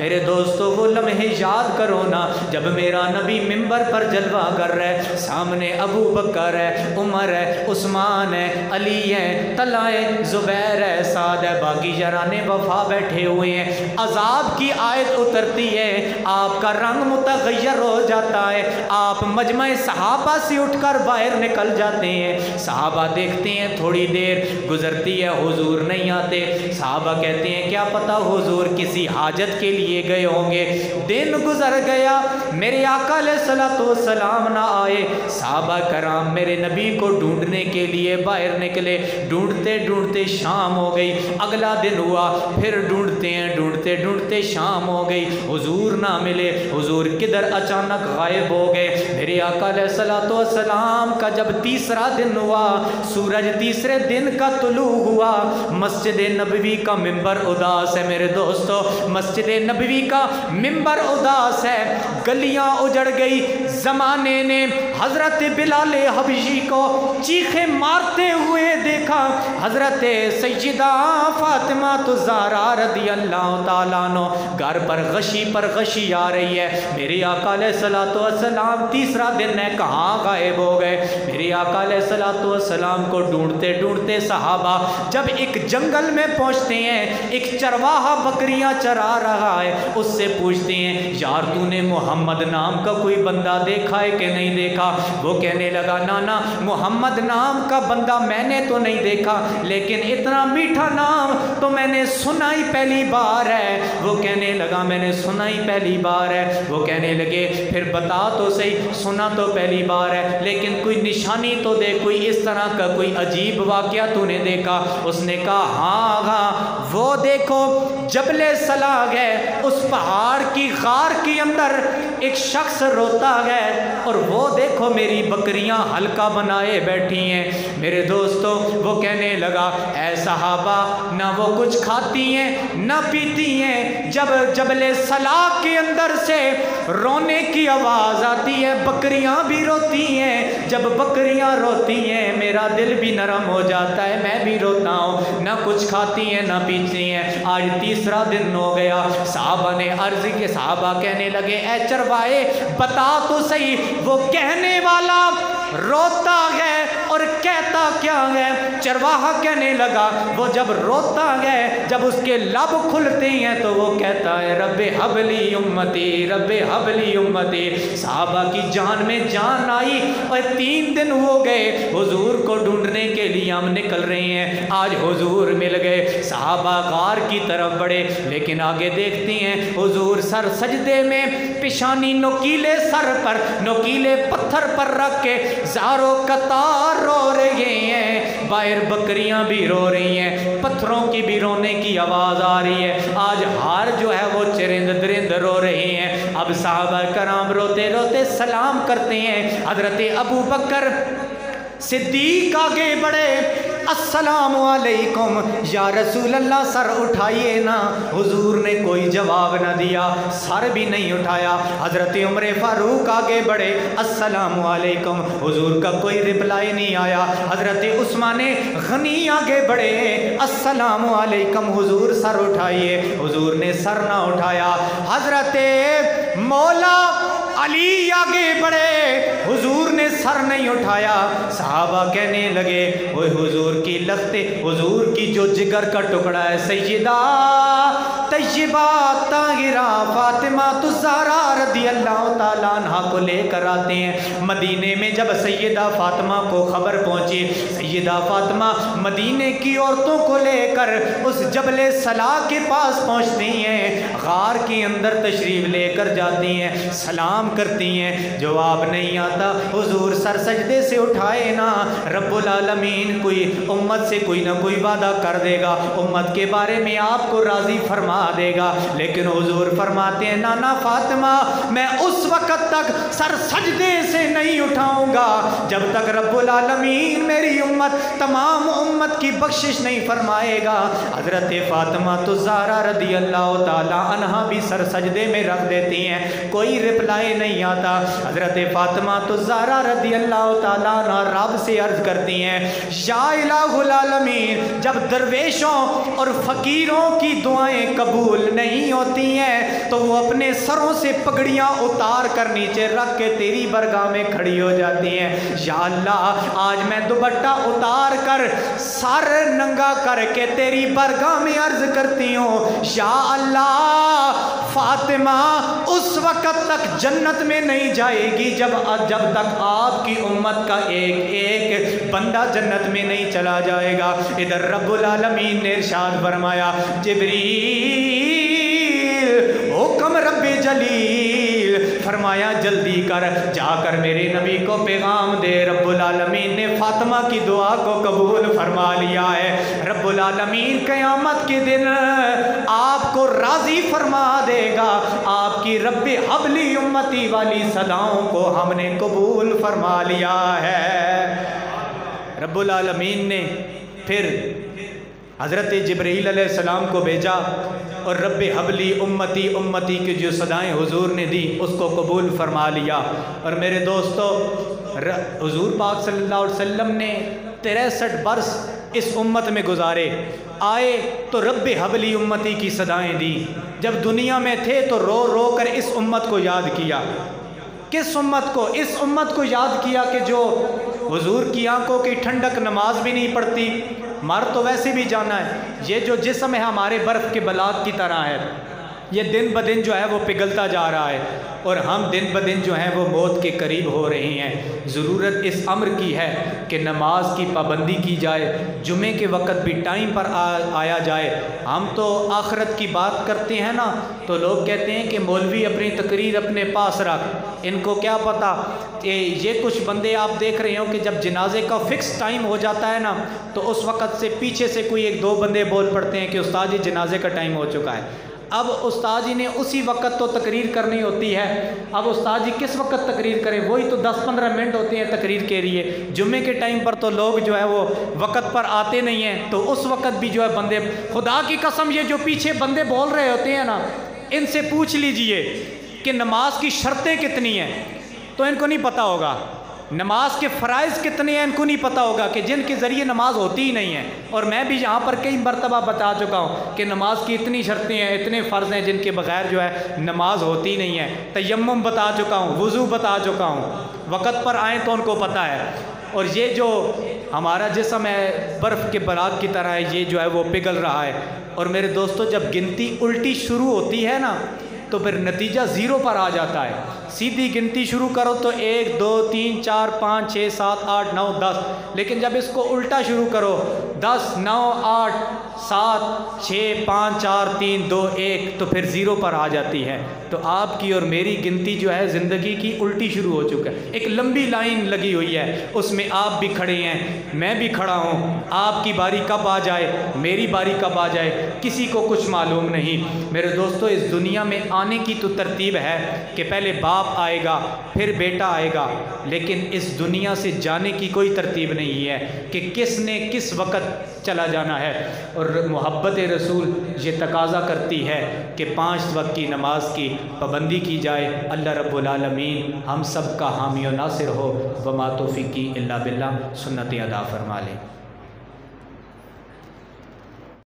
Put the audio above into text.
میرے دوستو وہ لمحے یاد کرو نا جب میرا نبی منبر پر جلوہ کر رہے، سامنے ابو بکر ہے، عمر ہے، عثمان ہے، علی ہے، طلحہ ہے، زبیر ہے، سعد ہے، باقی یاران وفا بیٹھے ہوئے ہیں۔ عذاب کی آیت اترتی ہے، آپ کا رنگ متغیر ہو جاتا ہے، آپ مجمع صحابہ سے اٹھ کر باہر نکل جاتے ہیں۔ صحابہ دیکھتے ہیں تھوڑی دیر گزرتی ہے، حضور نہیں آتے۔ صحابہ کہتے ہیں کیا پتہ حضور کسی حاجت کے لیے گئے ہوں گے۔ دن گزر گیا، میرے آقا علیہ الصلوۃ والسلام نہ آئے۔ صحابہ کرام میرے نبی کو ڈھونڈنے کے لیے باہر نکلے، ڈھونڈتے ڈھونڈتے شام ہو گئی۔ اگلا دن ہوا، پھر ڈھونڈتے ہیں، ڈھونڈتے ڈھونڈتے شام ہو گئی، حضور نہ ملے۔ حضور کدھر اچانک غائب ہو گئے۔ میرے آقا علیہ الصلوۃ والسلام کا جب تیسرا دن ہوا، سورج تیسرے دن کا طلوع ہوا، مسجد نبوی کا منبر اداس ہے میرے دوستو، مسجد نبوی کا منبر اداس ہے، گلیاں اجڑ گئی۔ زمانے نے حضرت بلال حبشی کو چیخیں مارتے ہوئے دیکھا، حضرت سیدہ فاطمہ الزہرا رضی اللہ تعالیٰ عنہ گھر پر غشی آ رہی ہے۔ میرے آقا علیہ الصلوۃ والسلام تیسرا دن ہے، کہاں غائب ہو گئے۔ میرے آقا علیہ الصلوۃ والسلام کو ڈھونڈتے ڈھونڈتے صحابہ جب ایک جنگل میں پہنچتے ہیں، ایک چرواہا بکریاں چرا رہا ہے، اس سے پوچھتے ہیں یار تو نے محمد نام کا کوئی بندہ دیکھا ہے کہ نہیں دیکھا؟ وہ کہنے لگا نانا محمد نام کا بندہ میں نے تو نہیں دیکھا، لیکن اتنا میٹھا نام تو میں نے سنا ہی پہلی بار ہے۔ وہ کہنے لگا میں نے سنا ہی پہلی بار ہے۔ وہ کہنے لگے پھر بتا تو صحیح، سنا تو پہلی بار ہے لیکن کوئی نشانی تو دے، کوئی اس طرح کا کوئی عجیب واقعہ تو نے دیکھا؟ اس نے کہا ہاں وہ دیکھو جبل سلاگ ہے، اس پہاڑ کی غار کے اندر ایک شخص روتا ہے، اور وہ دیکھو میری بکریاں حلقہ بنائے بیٹھی ہیں۔ میرے دوستو وہ کہنے لگا اے صحابہ نہ وہ کچھ کھاتی ہیں نہ پیتی ہیں، جب جبل سلاگ کے اندر سے رونے کی آواز آتی ہے بکریاں بھی روتی ہیں، جب بکریاں روتی ہیں میرا دل بھی نرم ہو جاتا ہے، میں بھی روتا ہوں۔ نہ کچھ کھاتی ہیں نہ پیتی ہیں۔ آج تیسرا دن ہو گیا، صحابہ نے عرض کی، صحابہ کہنے لگے اے چروائے بتا تو صحیح وہ کہنے والا روتا ہے اور کہتا کیا ہے؟ چرواہا کہنے لگا وہ جب روتا ہے، جب اس کے لب کھلتے ہیں تو وہ کہتا ہے رب حبلی امتی، رب حبلی امتی۔ صحابہ کی جان میں جان آئی، اور 3 دن ہو گئے حضور کو ڈھونڈنے کے لیے ہم نکل رہے ہیں۔ آج حضور مل گئے، صحابہ غار کی طرف بڑھے، لیکن آگے دیکھتے ہیں حضور سر سجدے میں، پیشانی نوکیلے سر پر، نوکیلے پتھر پر رکھ کے زاروں قطار رو رہے ہیں۔ باہر بکریاں بھی رو رہی ہیں، پتھروں کی بھی رونے کی آواز آ رہی ہے۔ آج ہار جو ہے وہ چرند درند رو رہے ہیں۔ اب صحابہ کرام روتے روتے سلام کرتے ہیں۔ حضرت ابو بکر صدیق آگے بڑھے، السلام علیکم یا رسول اللہ، سر اٹھائیے نا۔ حضور نے کوئی جواب نہ دیا، سر بھی نہیں اٹھایا۔ حضرت عمر فاروق آگے بڑھے، السلام علیکم، حضور کا کوئی رپلائی نہیں آیا۔ حضرت عثمان غنی آگے بڑھے، السلام علیکم، حضور سر اٹھائیے، حضور نے سر نہ اٹھایا۔ حضرت مولا علی آگے بڑھے، حضور نے سر نہیں اٹھایا۔ صحابہ کہنے لگے اوہ حضور کی لگتے، حضور کی جو جگر کا ٹکڑا ہے سیدہ طیبہ طاہرہ فاطمہ الزہرا رضی اللہ تعالیٰ عنہ کو لے کر آتے ہیں۔ مدینے میں جب سیدہ فاطمہ کو خبر پہنچی، سیدہ فاطمہ مدینے کی عورتوں کو لے کر اس جبل سلاگ کے پاس پہنچتی ہیں، غار کے اندر تشریف لے کر جاتی ہیں، سلام کرتی ہیں، جواب نہیں آتا۔ حضور سر سجدے سے اٹھائے نا، رب العالمین کوئی امت سے کوئی نہ کوئی وعدہ کر دے گا، امت کے بارے میں آپ کو راضی فرما دے گا، لیکن حضور فرماتے ہیں نانا فاطمہ میں اس وقت تک سر سجدے سے نہیں اٹھاؤں گا جب تک رب العالمین میری امت، تمام امت کی بخشش نہیں فرمائے گا۔ حضرت فاطمہ الزہرا رضی اللہ تعالی عنہا بھی سر سجدے میں رکھ دیتی ہیں، کوئی رپلائی نہیں آتا۔ حضرت فاطمہ الزہرا رضی اللہ تعالی عنہ رب سے عرض کرتی ہیں یا الہ العالمین، جب درویشوں اور فقیروں کی دعائیں قبول نہیں ہوتی ہیں تو وہ اپنے سروں سے پگڑیاں اتار کر نیچے رکھ کے تیری برگاہ میں کھڑی ہو جاتی ہیں۔ یا اللہ آج میں دوپٹہ اتار کر سر ننگا کر کے تیری برگاہ میں عرض کرتی ہوں، یا اللہ فاطمہ اس وقت تک جنت میں نہیں جائے گی جب تک آپ کی امت کا ایک ایک بندہ جنت میں نہیں چلا جائے گا۔ ادھر رب العالمین نے ارشاد فرمایا، جبریل حکم رب جلیل، فرمایا جلدی کر جا کر میرے نبی کو پیغام دے۔ رب العالمین نے فاطمہ کی دعا کو قبول فرما لیا ہے۔ رب العالمین قیامت کے دن آپ کو راضی فرما دے گا۔ آپ کی رب حبلی امتی والی صداؤں کو ہم نے قبول فرما لیا ہے۔ رب العالمین نے پھر حضرت جبرائیل علیہ السلام کو بھیجا اور رب حبلی امتی امتی کی جو صدائیں حضور نے دی اس کو قبول فرما لیا۔ اور میرے دوستو حضور پاک صلی اللہ علیہ وسلم نے 63 برس اس امت میں گزارے، آئے تو رب حبلی امتی کی صدائیں دی، جب دنیا میں تھے تو رو رو کر اس امت کو یاد کیا۔ کس امت کو؟ اس امت کو یاد کیا کہ جو حضور کی آنکھوں کی ٹھنڈک نماز بھی نہیں پڑھتی، مر تو ویسے بھی جانا ہے، یہ جو جسم ہے ہمارے برف کے بلاک کی طرح ہے، یہ دن بدن جو ہے وہ پگھلتا جا رہا ہے اور ہم دن بدن جو ہیں وہ موت کے قریب ہو رہے ہیں۔ ضرورت اس امر کی ہے کہ نماز کی پابندی کی جائے، جمعے کے وقت بھی ٹائم پر آیا جائے۔ ہم تو آخرت کی بات کرتے ہیں نا تو لوگ کہتے ہیں کہ مولوی اپنی تقریر اپنے پاس رکھ، ان کو کیا پتہ کہ یہ کچھ بندے آپ دیکھ رہے ہو کہ جب جنازے کا فکس ٹائم ہو جاتا ہے نا تو اس وقت سے پیچھے سے کوئی ایک دو بندے بول پڑتے ہیں کہ استاد جی جنازے کا ٹائم ہو چکا ہے۔ اب استاد جی نے اسی وقت تو تقریر کرنی ہوتی ہے، اب استاد جی کس وقت تقریر کریں؟ وہی تو 10-15 منٹ ہوتے ہیں تقریر کے لیے۔ جمعے کے ٹائم پر تو لوگ جو ہے وہ وقت پر آتے نہیں ہیں، تو اس وقت بھی جو ہے بندے، خدا کی قسم یہ جو پیچھے بندے بول رہے ہوتے ہیں نا، ان سے پوچھ لیجئے کہ نماز کی شرطیں کتنی ہیں، تو ان کو نہیں پتہ ہوگا۔ نماز کے فرائض کتنے ہیں ان کو نہیں پتہ ہوگا، کہ جن کے ذریعے نماز ہوتی ہی نہیں ہے۔ اور میں بھی یہاں پر کئی مرتبہ بتا چکا ہوں کہ نماز کی اتنی شرطیں ہیں، اتنے فرض ہیں جن کے بغیر جو ہے نماز ہوتی نہیں ہے۔ تیمم بتا چکا ہوں، وضو بتا چکا ہوں، وقت پر آئیں تو ان کو پتہ ہے۔ اور یہ جو ہمارا جسم ہے برف کے براق کی طرح ہے، یہ جو ہے وہ پگھل رہا ہے۔ اور میرے دوستو جب گنتی الٹی شروع ہوتی ہے نا تو پھر نتیجہ 0 پر آ جاتا ہے۔ سیدھی گنتی شروع کرو تو 1 2 3 4 5 6 7 8 9 10، لیکن جب اس کو الٹا شروع کرو 10 9 8 7 6 5 4 3 2 1 تو پھر 0 پر آ جاتی ہے۔ تو آپ کی اور میری گنتی جو ہے زندگی کی الٹی شروع ہو چکا ہے، ایک لمبی لائن لگی ہوئی ہے، اس میں آپ بھی کھڑے ہیں، میں بھی کھڑا ہوں۔ آپ کی باری کب آ جائے، میری باری کب آ جائے، کسی کو کچھ معلوم نہیں۔ میرے دوستو اس دنیا میں آنے کی تو ترتیب ہے کہ پہلے باپ آئے گا پھر بیٹا آئے گا، لیکن اس دنیا سے جانے کی کوئی ترتیب نہیں ہے کہ کس نے کس وقت چلا جانا ہے۔ اور محبت رسول یہ تقاضا کرتی ہے کہ 5 وقت کی نماز کی پابندی کی جائے۔ اللہ رب العالمین ہم سب کا حامی و ناصر ہو۔ وما توفیقی الا باللہ، سنت ادا فرما لے۔